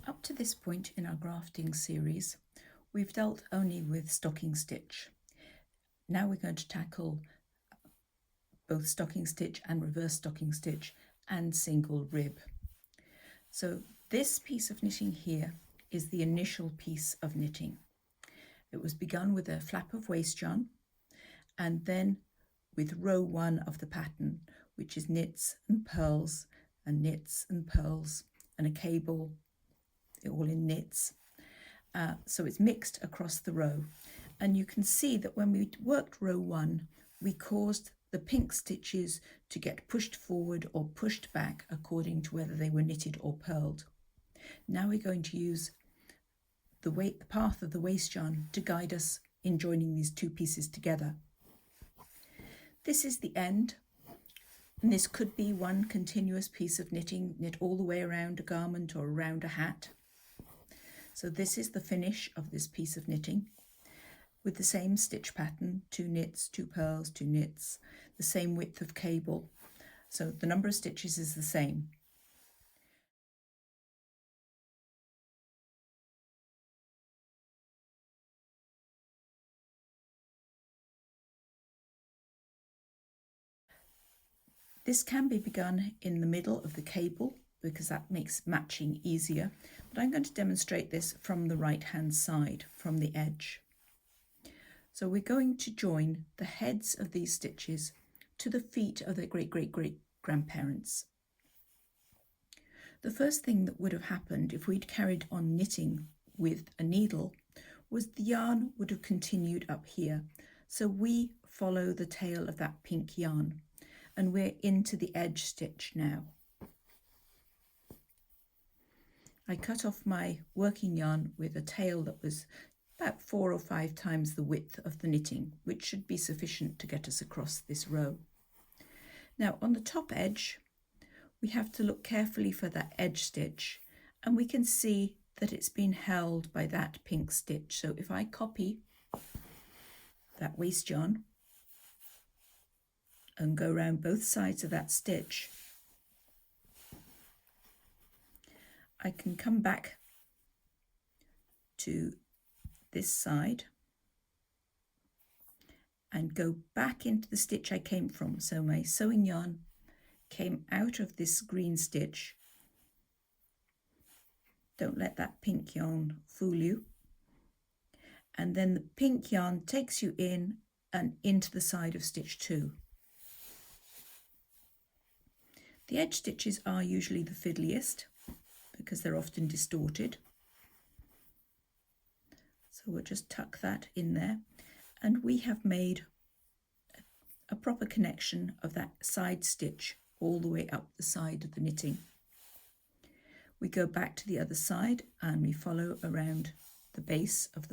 Up to this point in our grafting series, we've dealt only with stocking stitch. Now we're going to tackle both stocking stitch and reverse stocking stitch and single rib. So this piece of knitting here is the initial piece of knitting. It was begun with a flap of waste yarn and then with row 1 of the pattern, which is knits and purls and knits and purls and a cable, all in knits. So it's mixed across the row. And you can see that when we worked row 1, we caused the pink stitches to get pushed forward or pushed back according to whether they were knitted or purled. Now we're going to use the path of the waste yarn to guide us in joining these two pieces together. This is the end, and this could be one continuous piece of knitting, knit all the way around a garment or around a hat. So this is the finish of this piece of knitting with the same stitch pattern, 2 knits, 2 purls, 2 knits, the same width of cable. So the number of stitches is the same. This can be begun in the middle of the cable because that makes matching easier, but I'm going to demonstrate this from the right hand side, from the edge. So we're going to join the heads of these stitches to the feet of their great-great-great-grandparents. The first thing that would have happened if we'd carried on knitting with a needle was the yarn would have continued up here. So we follow the tail of that pink yarn and we're into the edge stitch now. I cut off my working yarn with a tail that was about 4 or 5 times the width of the knitting, which should be sufficient to get us across this row. Now on the top edge, we have to look carefully for that edge stitch, and we can see that it's been held by that pink stitch. So if I copy that waste yarn and go around both sides of that stitch, I can come back to this side and go back into the stitch I came from. So my sewing yarn came out of this green stitch. Don't let that pink yarn fool you. And then the pink yarn takes you in and into the side of stitch 2. The edge stitches are usually the fiddliest because they're often distorted. So we'll just tuck that in there, and we have made a proper connection of that side stitch all the way up the side of the knitting. We go back to the other side and we follow around the base of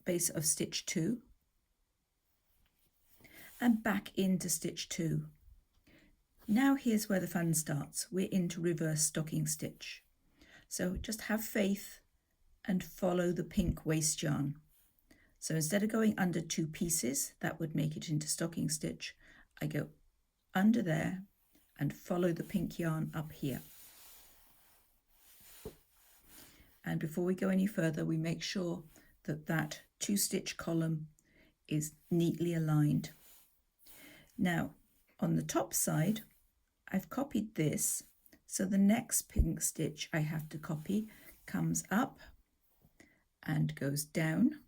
base of stitch 2 and back into stitch 2. Now here's where the fun starts. We're into reverse stocking stitch. So just have faith and follow the pink waste yarn. So instead of going under 2 pieces, that would make it into stocking stitch, I go under there and follow the pink yarn up here. And before we go any further, we make sure that that 2-stitch column is neatly aligned. Now on the top side, I've copied this, so the next pink stitch I have to copy comes up and goes down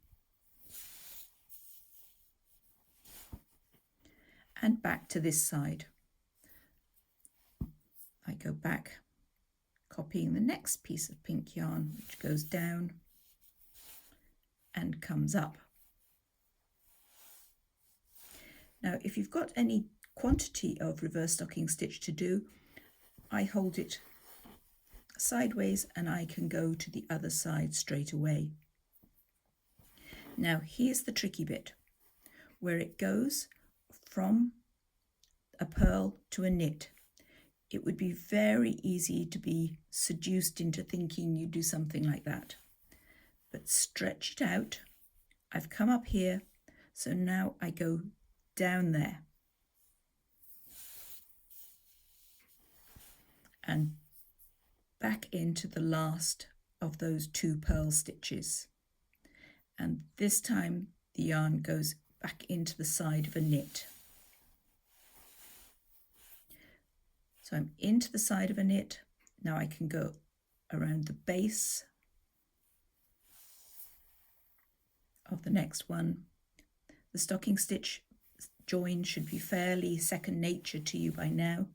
and back to this side. I go back, copying the next piece of pink yarn, which goes down and comes up. Now if you've got any quantity of reverse stocking stitch to do, I hold it sideways and I can go to the other side straight away. Now here's the tricky bit, where it goes from a purl to a knit. It would be very easy to be seduced into thinking you do something like that, but stretch it out. I've come up here, so now I go down there and back into the last of those 2 purl stitches, and this time the yarn goes back into the side of a knit. So I'm into the side of a knit. Now I can go around the base of the next one. The stocking stitch join should be fairly second nature to you by now.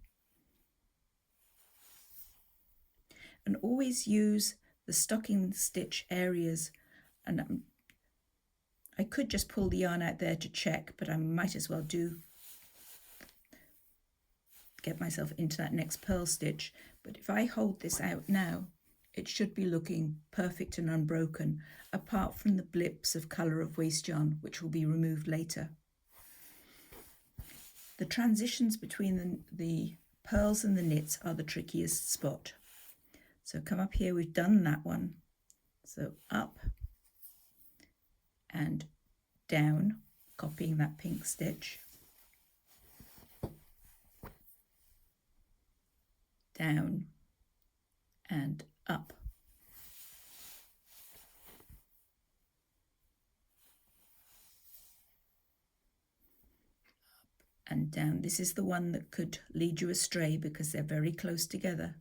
And always use the stocking stitch areas, and I could just pull the yarn out there to check, but I might as well get myself into that next purl stitch. But if I hold this out now, it should be looking perfect and unbroken, apart from the blips of colour of waste yarn, which will be removed later. The transitions between the pearls and the knits are the trickiest spot. So come up here, we've done that one. So up and down, copying that pink stitch. Down and up. And down. This is the one that could lead you astray because they're very close together.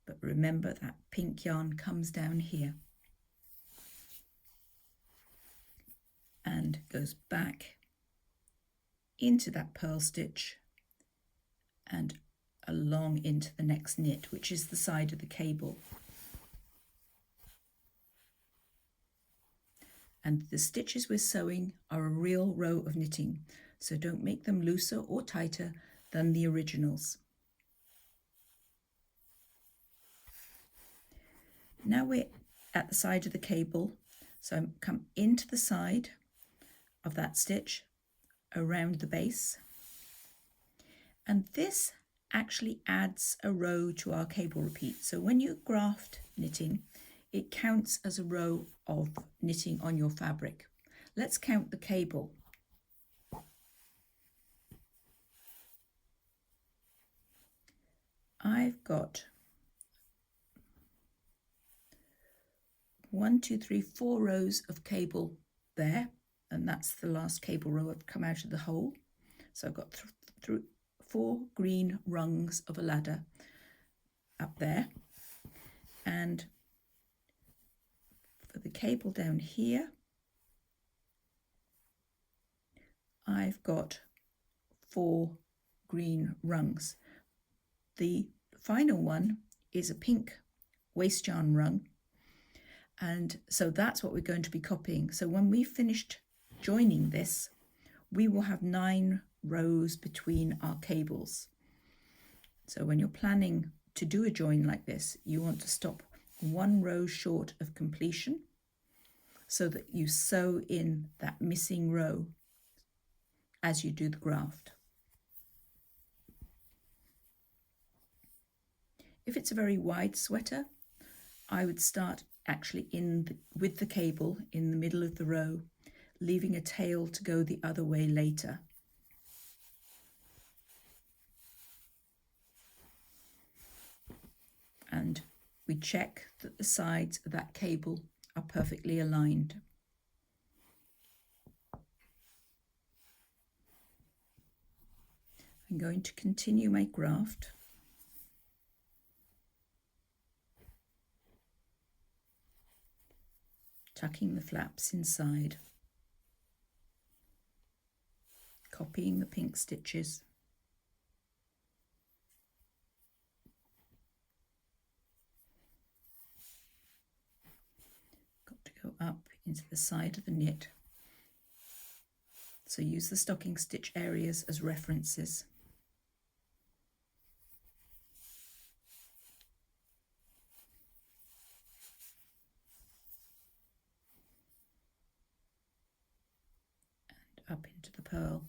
But remember that pink yarn comes down here and goes back into that purl stitch and along into the next knit, which is the side of the cable. And the stitches we're sewing are a real row of knitting, so don't make them looser or tighter than the originals. Now we're at the side of the cable, so I come into the side of that stitch around the base, and this actually adds a row to our cable repeat. So when you graft knitting, it counts as a row of knitting on your fabric. Let's count the cable. I've got 1, 2, 3, 4 rows of cable there, and that's the last cable row I've come out of the hole. So I've got 4 green rungs of a ladder up there, and for the cable down here I've got 4 green rungs. The final one is a pink waste yarn rung, and so that's what we're going to be copying. So when we finished joining this, we will have 9 rows between our cables. So when you're planning to do a join like this, you want to stop 1 row short of completion so that you sew in that missing row as you do the graft. If it's a very wide sweater, I would start actually with the cable in the middle of the row, leaving a tail to go the other way later. And we check that the sides of that cable are perfectly aligned. I'm going to continue my graft. Tucking the flaps inside, copying the pink stitches, got to go up into the side of the knit, so use the stocking stitch areas as references. Up into the purl.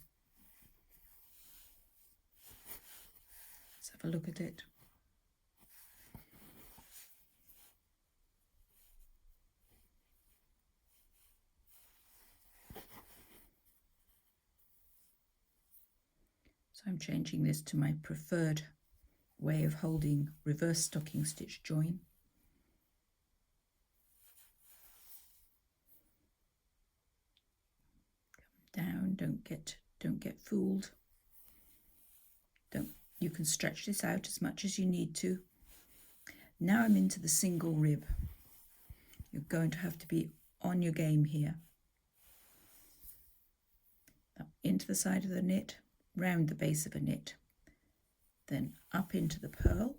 Let's have a look at it. So I'm changing this to my preferred way of holding reverse stocking stitch join. Come down, don't get fooled. You can stretch this out as much as you need to. Now I'm into the single rib. You're going to have to be on your game here. Up into the side of the knit, round the base of a knit, then up into the purl,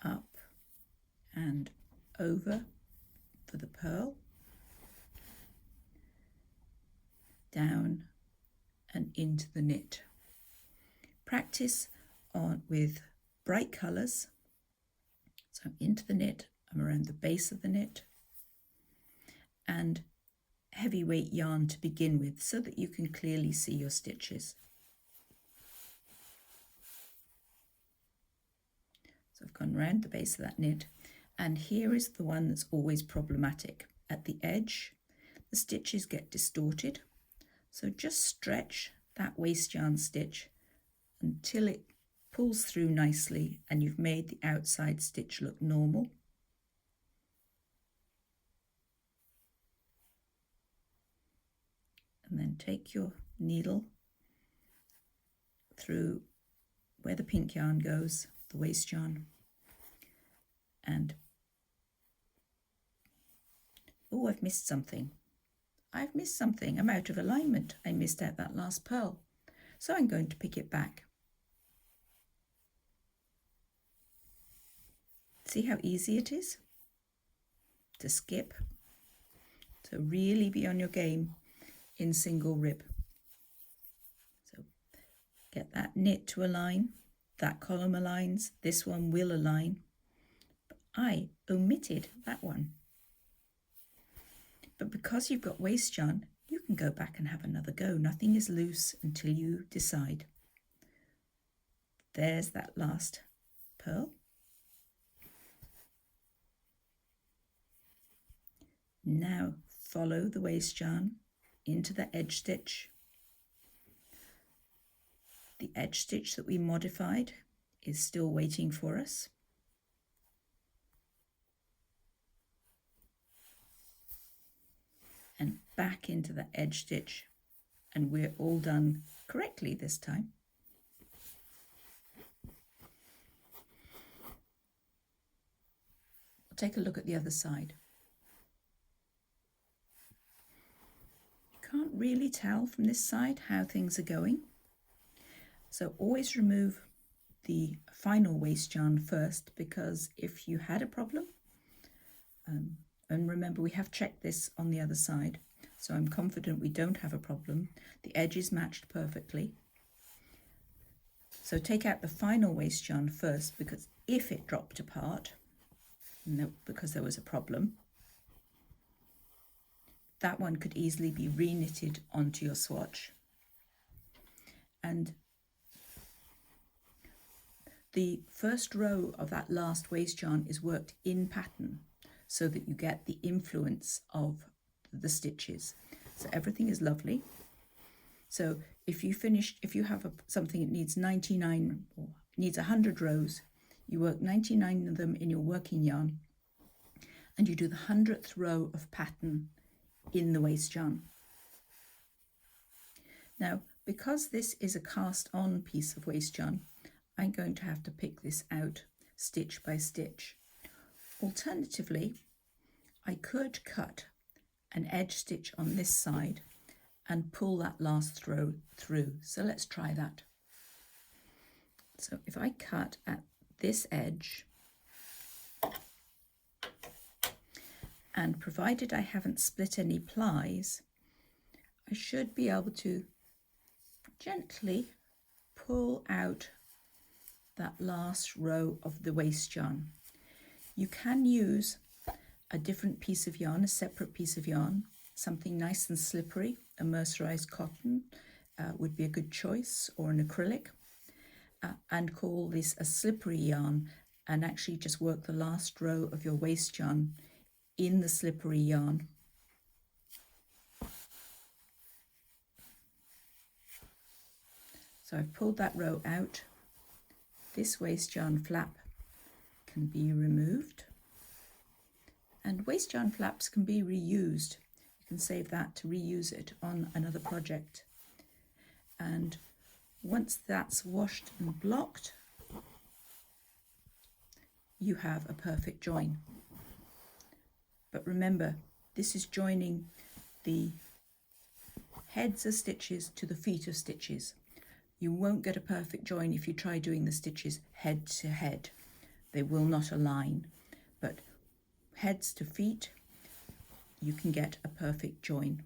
up and over for the purl, down and into the knit. Practice with bright colours. So into the knit, I'm around the base of the knit, and heavyweight yarn to begin with so that you can clearly see your stitches. So I've gone round the base of that knit, and here is the one that's always problematic. At the edge, the stitches get distorted, so just stretch that waste yarn stitch until it pulls through nicely and you've made the outside stitch look normal. And then take your needle through where the pink yarn goes, the waste yarn, and oh, I've missed something. I'm out of alignment. I missed out that last purl. So I'm going to pick it back. See how easy it is to skip? So really be on your game in single rib. So get that knit to align, that column aligns, this one will align. But I omitted that one. But because you've got waste yarn, you can go back and have another go. Nothing is loose until you decide. There's that last purl. Now follow the waste yarn into the edge stitch. The edge stitch that we modified is still waiting for us. And back into the edge stitch, and we're all done correctly this time. We'll take a look at the other side. You can't really tell from this side how things are going, so always remove the final waste yarn first, because if you had a problem, and remember, we have checked this on the other side, so I'm confident we don't have a problem. The edge is matched perfectly. So take out the final waste yarn first, because if it dropped apart, because there was a problem, that one could easily be re-knitted onto your swatch. And the first row of that last waste yarn is worked in pattern, so that you get the influence of the stitches. So everything is lovely. So if you have something that needs 99 or needs 100 rows, you work 99 of them in your working yarn, and you do the 100th row of pattern in the waste yarn. Now, because this is a cast on piece of waste yarn, I'm going to have to pick this out stitch by stitch. Alternatively, I could cut an edge stitch on this side and pull that last row through. So let's try that. So if I cut at this edge, and provided I haven't split any plies, I should be able to gently pull out that last row of the waste yarn. You can use a different piece of yarn, a separate piece of yarn, something nice and slippery. A mercerized cotton would be a good choice, or an acrylic, and call this a slippery yarn, and actually just work the last row of your waste yarn in the slippery yarn. So I've pulled that row out, This waste yarn flap can be removed, and waste yarn flaps can be reused. You can save that to reuse it on another project. And once that's washed and blocked, you have a perfect join. But remember, this is joining the heads of stitches to the feet of stitches. You won't get a perfect join if you try doing the stitches head to head. They will not align, but heads to feet, you can get a perfect join.